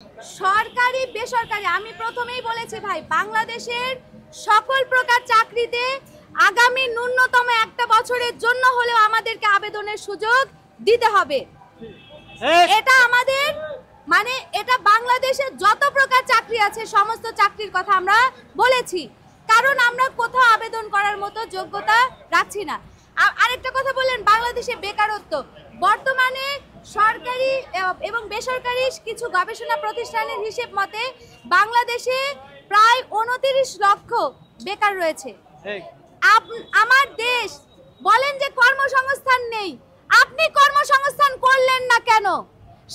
সরকারি বেসরকারি আমি প্রথমেই বলেছি ভাই, বাংলাদেশের সকল প্রকার চাকরিতে আগামী ন্যূনতম একটা বছরের জন্য হলেও আমাদেরকে আবেদনের সুযোগ দিতে হবে। এটা আমাদের মানে এটা বাংলাদেশের যত প্রকার চাকরি আছে সমস্ত চাকরির কথা আমরা বলেছি, কারণ আমরা কোথাও আবেদন করার মতো যোগ্যতা রাখছি না। আরেকটা কথা বললেন বাংলাদেশে বেকারত্ব, বর্তমানে সরকারি এবং বেসরকারি কিছু গবেষণা প্রতিষ্ঠানের হিসেব মতে বাংলাদেশে প্রায় 29 লক্ষ বেকার রয়েছে। আমার দেশ বলেন যে কর্মসংস্থান নেই, আপনি কর্মসংস্থান করলেন না কেন?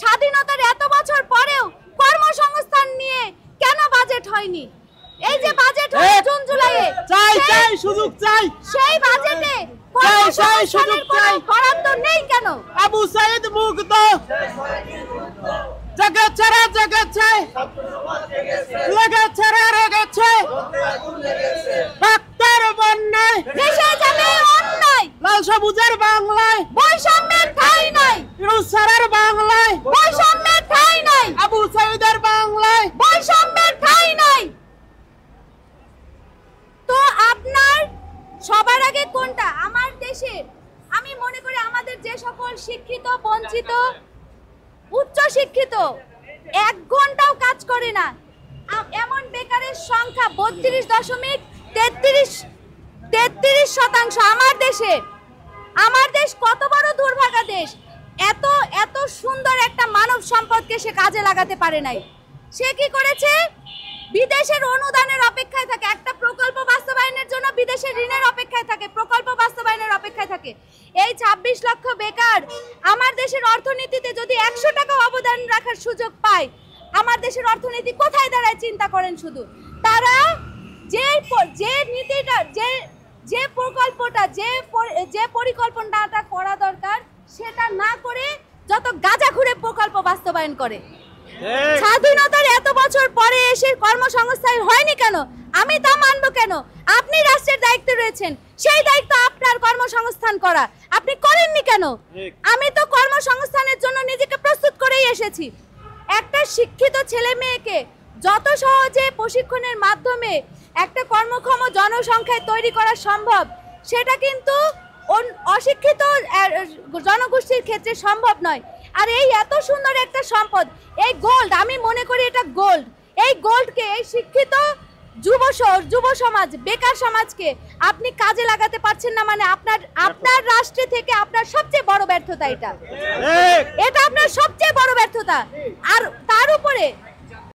স্বাধীনতার এত বছর পরেও কর্মসংস্থান নিয়ে কেন বাজেট হয়নি? এই যে বাজেট হয় জুন জুলাইয়ে, চাই চাই সুযোগ চাই, সেই বাজেটে কর্মসংস্থানের কোনো বরাদ্দ নেই কেন? আবু সাইদ মুগ্ধ জগৎ ছাড়া জগৎ চাই, লাগা ছাড়া রেগেছে ডাক্তার বন্যায় দেশে যাবে অন্যায়, লাল সবুজের বাংলায় বৈষম্যের ঠাঁই নাই, রুসারের বাংলায় বৈষম্যের ঠাঁই নাই, আবু সাইদের বাংলায় বৈষম্যের ঠাঁই নাই। তো আপনার সবার আগে কোনটা? আমার দেশে আমি মনে করি আমাদের যে সকল শিক্ষিত বঞ্চিত উচ্চ শিক্ষিত 1 ঘন্টাও কাজ করে না এমন বেকারের সংখ্যা 32.33% আমার দেশে। আমার দেশ কত বড় দুর্ভাগা দেশ, এত এত সুন্দর একটা মানব সম্পদকে সে কাজে লাগাতে পারে নাই। সে কি করেছে? বিদেশের অনুদানের অপেক্ষায় থাকে, একটা প্রকল্প বাস্তবায়নের জন্য বিদেশের ঋণের অপেক্ষায় থাকে, প্রকল্প বাস্তবায়নের অপেক্ষায় থাকে। এই 26 লক্ষ বেকার আমার দেশের অর্থনীতিতে যদি 100 টাকা অবদান রাখার সুযোগ পায়, আমার দেশের অর্থনীতি কোথায় দাঁড়ায় চিন্তা করেন শুধু। তারা যে নীতিটা যে প্রকল্পটা যে পরিকল্পনাটা করা দরকার সেটা না করে যত গাঁজাখুরে প্রকল্প বাস্তবায়ন করে। স্বাধীনতার এত বছর পরে এসে কর্মসংস্থান হয়নি কেন? আমি তা মানবো কেন? আপনি রাষ্ট্রের দায়িত্বে রয়েছেন, সেই দায়িত্ব আপনার কর্মসংস্থান করা, আপনি করেননি কেন? আমি তো কর্মসংস্থানের জন্য নিজেকে প্রস্তুত করেই এসেছি। একটা শিক্ষিত ছেলে মেয়েকে যত সহজে প্রশিক্ষণের মাধ্যমে একটা কর্মক্ষম জনসংখ্যায় তৈরি করা সম্ভব, সেটা কিন্তু অশিক্ষিত জনগোষ্ঠীর ক্ষেত্রে সম্ভব নয়। আর এই এত সুন্দর একটা সম্পদ, এই গোল্ড, আমি মনে করি এটা গোল্ড। এই গোল্ডকে, এই শিক্ষিত যুব সমাজ, বেকার সমাজকে আপনি কাজে লাগাতে পারছেন না, মানে আপনার রাষ্ট্রে থেকে আপনার সবচেয়ে বড় ব্যর্থতা। এটা আপনার সবচেয়ে বড় ব্যর্থতা। আর তার উপরে